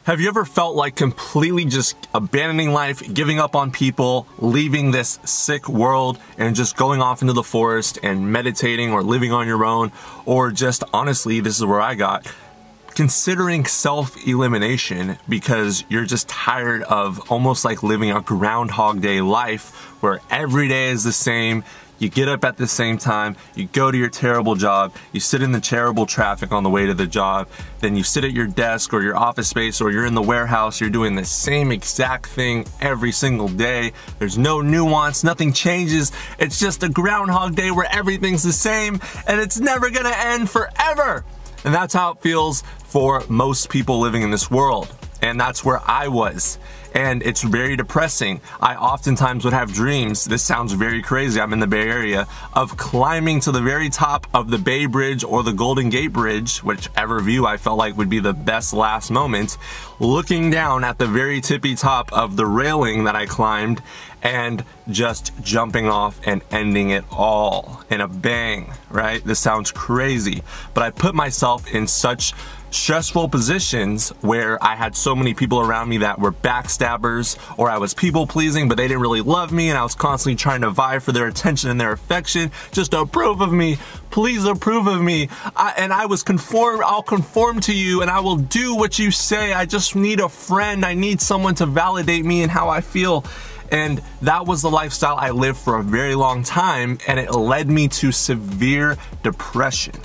Have you ever felt like completely just abandoning life, giving up on people, leaving this sick world and just going off into the forest and meditating or living on your own? Or just honestly, this is where I got, considering self-elimination because you're just tired of almost like living a Groundhog Day life where every day is the same. You get up at the same time, you go to your terrible job, you sit in the terrible traffic on the way to the job, then you sit at your desk or your office space or you're in the warehouse, you're doing the same exact thing every single day. There's no nuance, nothing changes. It's just a Groundhog Day where everything's the same and it's never gonna end forever. And that's how it feels for most people living in this world. And that's where I was. And it's very depressing. I oftentimes would have dreams, this sounds very crazy, I'm in the Bay Area, of climbing to the very top of the Bay Bridge or the Golden Gate Bridge, whichever view I felt like would be the best last moment, looking down at the very tippy top of the railing that I climbed and just jumping off and ending it all in a bang, right? This sounds crazy, but I put myself in such stressful positions where I had so many people around me that were backstabbers, or I was people pleasing but they didn't really love me and I was constantly trying to vie for their attention and their affection. Just approve of me, please approve of me. I was I'll conform to you and I will do what you say. I just need a friend. I need someone to validate me and how I feel. And that was the lifestyle I lived for a very long time, and it led me to severe depression.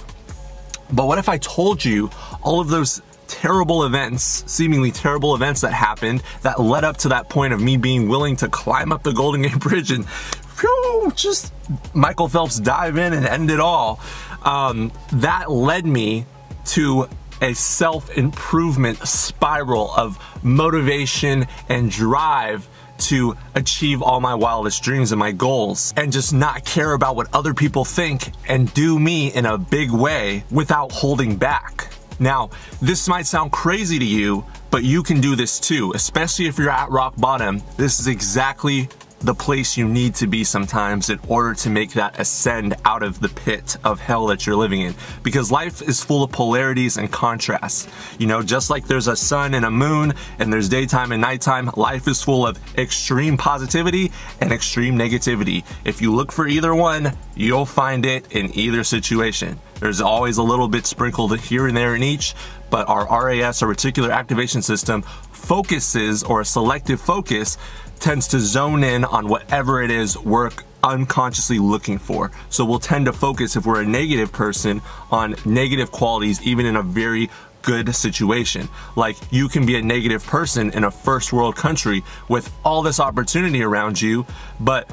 But what if I told you all of those terrible events, seemingly terrible events that happened that led up to that point of me being willing to climb up the Golden Gate Bridge and whew, just Michael Phelps dive in and end it all. That led me to a self-improvement spiral of motivation and drive to achieve all my wildest dreams and my goals, and just not care about what other people think and do me in a big way without holding back. Now, this might sound crazy to you, but you can do this too, especially if you're at rock bottom. This is exactly the place you need to be sometimes in order to make that ascend out of the pit of hell that you're living in. Because life is full of polarities and contrasts. You know, just like there's a sun and a moon and there's daytime and nighttime, life is full of extreme positivity and extreme negativity. If you look for either one, you'll find it in either situation. There's always a little bit sprinkled here and there in each, but our RAS, or reticular activation system, focuses, or a selective focus, tends to zone in on whatever it is we're unconsciously looking for. So we'll tend to focus, if we're a negative person, on negative qualities even in a very good situation. Like, you can be a negative person in a first world country with all this opportunity around you, but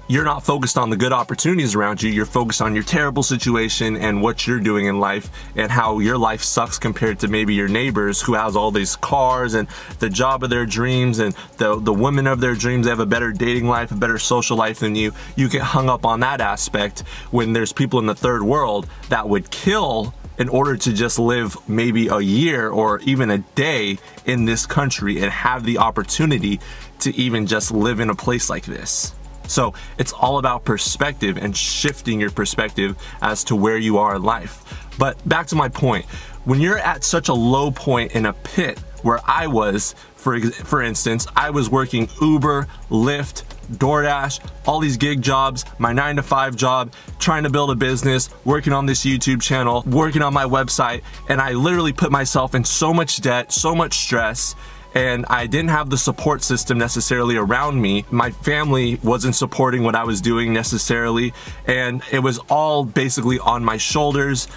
you're not focused on the good opportunities around you. You're focused on your terrible situation and what you're doing in life and how your life sucks compared to maybe your neighbors who has all these cars and the job of their dreams and the woman of their dreams. They have a better dating life, a better social life than you. You get hung up on that aspect when there's people in the third world that would kill in order to just live maybe a year or even a day in this country and have the opportunity to even just live in a place like this. So it's all about perspective and shifting your perspective as to where you are in life. But back to my point, when you're at such a low point in a pit where I was, for instance, I was working Uber, Lyft, DoorDash, all these gig jobs, my 9-to-5 job, trying to build a business, working on this YouTube channel, working on my website, and I literally put myself in so much debt, so much stress, and I didn't have the support system necessarily around me. My family wasn't supporting what I was doing necessarily, and it was all basically on my shoulders.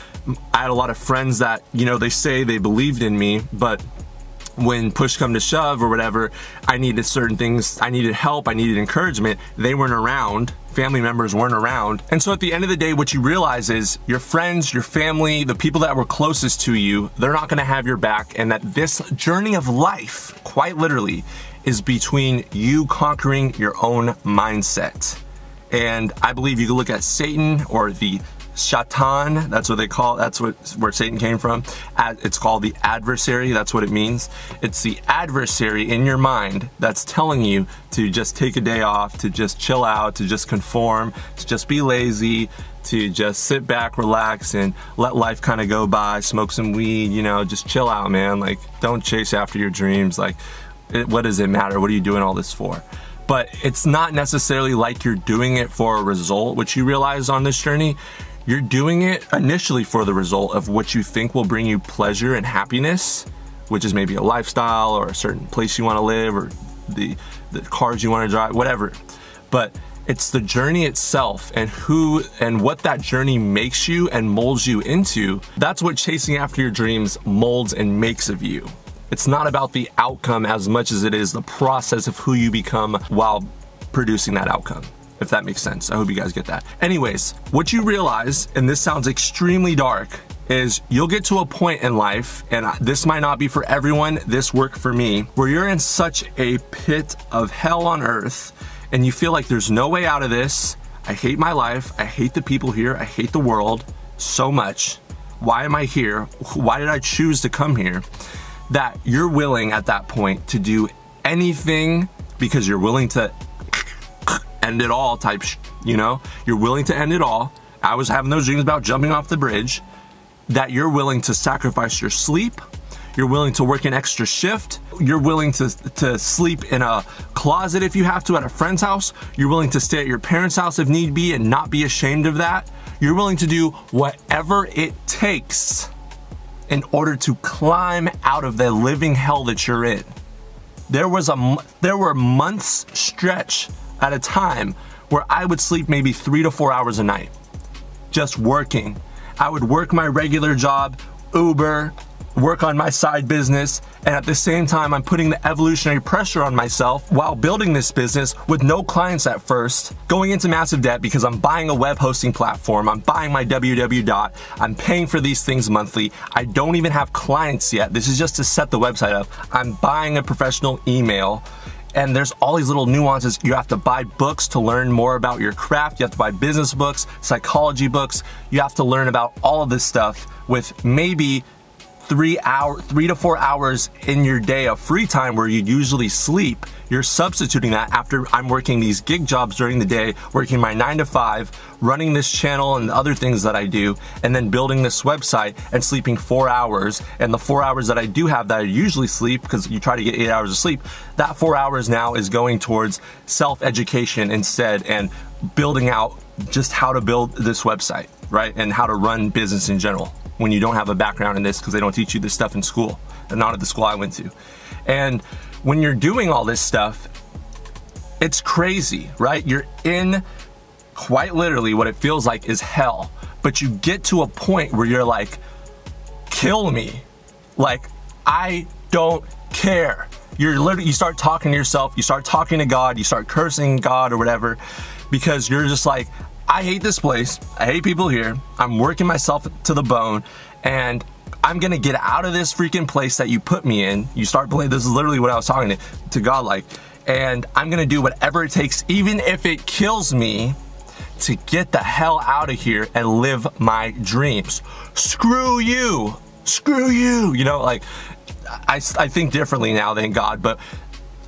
I had a lot of friends that, you know, they say they believed in me, but when push come to shove or whatever, I needed certain things, I needed help, I needed encouragement. They weren't around, family members weren't around. And so at the end of the day, what you realize is your friends, your family, the people that were closest to you, they're not gonna have your back, and that this journey of life, quite literally, is between you conquering your own mindset. And I believe you can look at Satan or the Shaitan, that's what they call it. That's where Satan came from. It's called the adversary. That's what it means. It's the adversary in your mind that's telling you to just take a day off, to just chill out, to just conform, to just be lazy, to just sit back, relax, and let life kind of go by, smoke some weed, you know, just chill out, man. Like, don't chase after your dreams. Like, what does it matter? What are you doing all this for? But it's not necessarily like you're doing it for a result, which you realize on this journey. You're doing it initially for the result of what you think will bring you pleasure and happiness, which is maybe a lifestyle or a certain place you want to live or the cars you want to drive, whatever. But it's the journey itself and who and what that journey makes you and molds you into. That's what chasing after your dreams molds and makes of you. It's not about the outcome as much as it is the process of who you become while producing that outcome, if that makes sense. I hope you guys get that. Anyways, what you realize, and this sounds extremely dark, is you'll get to a point in life, and this might not be for everyone, this worked for me, where you're in such a pit of hell on earth, and you feel like there's no way out of this. I hate my life, I hate the people here, I hate the world so much. Why am I here? Why did I choose to come here? That you're willing at that point to do anything because you're willing to end it all type, you know? You're willing to end it all. I was having those dreams about jumping off the bridge. That you're willing to sacrifice your sleep. You're willing to work an extra shift. You're willing to sleep in a closet if you have to at a friend's house. You're willing to stay at your parents' house if need be and not be ashamed of that. You're willing to do whatever it takes in order to climb out of the living hell that you're in. There were months stretch at a time where I would sleep maybe 3 to 4 hours a night, just working. I would work my regular job, Uber, work on my side business, and at the same time, I'm putting the evolutionary pressure on myself while building this business with no clients at first, going into massive debt because I'm buying a web hosting platform, I'm buying my www. I'm paying for these things monthly. I don't even have clients yet. This is just to set the website up. I'm buying a professional email. And there's all these little nuances. You have to buy books to learn more about your craft. You have to buy business books, psychology books. You have to learn about all of this stuff with maybe 3 to 4 hours in your day of free time where you usually sleep. You're substituting that after I'm working these gig jobs during the day, working my 9 to 5, running this channel and the other things that I do, and then building this website and sleeping 4 hours. And the 4 hours that I do have that I usually sleep, because you try to get 8 hours of sleep, that 4 hours now is going towards self-education instead and building out just how to build this website, right? And how to run business in general when you don't have a background in this, because they don't teach you this stuff in school, and not at the school I went to. And when you're doing all this stuff, it's crazy, right? You're in quite literally what it feels like is hell, but you get to a point where you're like, kill me. Like, I don't care. You start talking to yourself, you start talking to God, you start cursing God or whatever, because you're just like, I hate this place, I hate people here, I'm working myself to the bone, and I'm gonna get out of this freaking place that you put me in. You start believing, this is literally what I was talking to God like, and I'm gonna do whatever it takes, even if it kills me, to get the hell out of here and live my dreams. Screw you, you know, like, I think differently now than God, but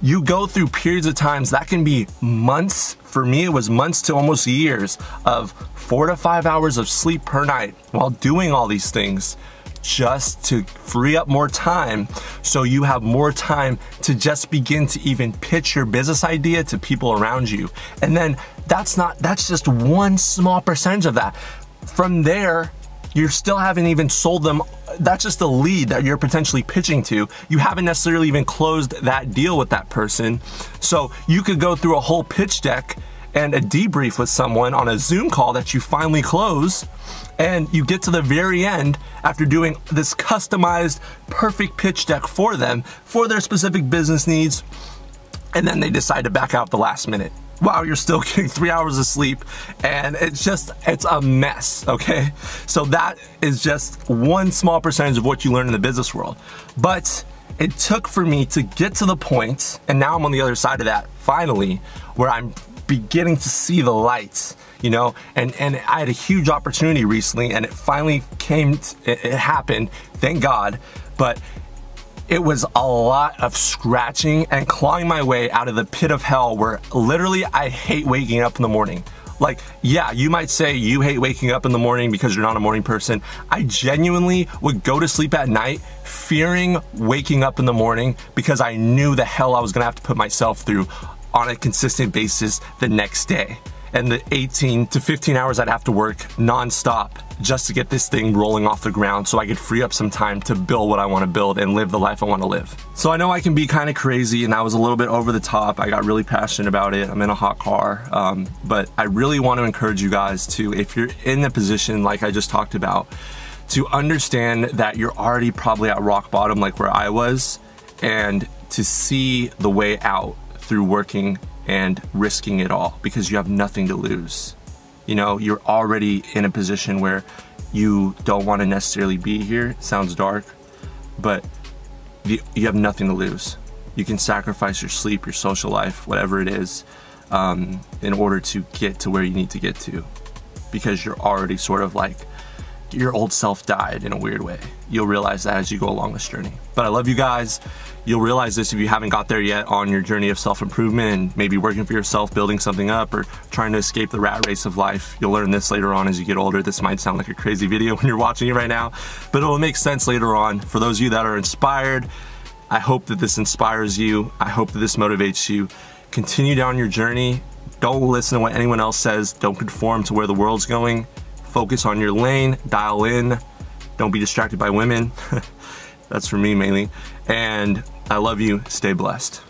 you go through periods of times that can be months. For me, it was months to almost years of 4 to 5 hours of sleep per night while doing all these things just to free up more time so you have more time to just begin to even pitch your business idea to people around you. And then that's just one small percentage of that. From there, you still haven't even sold them. That's just a lead that you're potentially pitching to. You haven't necessarily even closed that deal with that person. So you could go through a whole pitch deck and a debrief with someone on a Zoom call that you finally close, and you get to the very end after doing this customized, perfect pitch deck for them, for their specific business needs, and then they decide to back out the last minute. Wow, you're still getting 3 hours of sleep, and it's a mess, okay? So that is just one small percentage of what you learn in the business world. But it took for me to get to the point, and now I'm on the other side of that, finally, where I'm beginning to see the lights, you know, and I had a huge opportunity recently, and it finally came, it happened, thank God, but it was a lot of scratching and clawing my way out of the pit of hell where literally I hate waking up in the morning. Like, yeah, you might say you hate waking up in the morning because you're not a morning person. I genuinely would go to sleep at night fearing waking up in the morning because I knew the hell I was gonna have to put myself through on a consistent basis the next day. And the 18 to 15 hours I'd have to work nonstop just to get this thing rolling off the ground so I could free up some time to build what I want to build and live the life I want to live. So I know I can be kind of crazy, and that was a little bit over the top. I got really passionate about it. I'm in a hot car, but I really want to encourage you guys to, if you're in a position like I just talked about, to understand that you're already probably at rock bottom like where I was, and to see the way out through working and risking it all, because you have nothing to lose. You know, you're already in a position where you don't want to necessarily be here. It sounds dark, but you have nothing to lose. You can sacrifice your sleep, your social life, whatever it is, in order to get to where you need to get to, because you're already sort of like, your old self died in a weird way. You'll realize that as you go along this journey. But I love you guys. You'll realize this if you haven't got there yet on your journey of self-improvement and maybe working for yourself, building something up, or trying to escape the rat race of life. You'll learn this later on as you get older. This might sound like a crazy video when you're watching it right now, but it'll make sense later on. For those of you that are inspired, I hope that this inspires you. I hope that this motivates you. Continue down your journey. Don't listen to what anyone else says. Don't conform to where the world's going. Focus on your lane, dial in, don't be distracted by women. That's for me mainly. And I love you, stay blessed.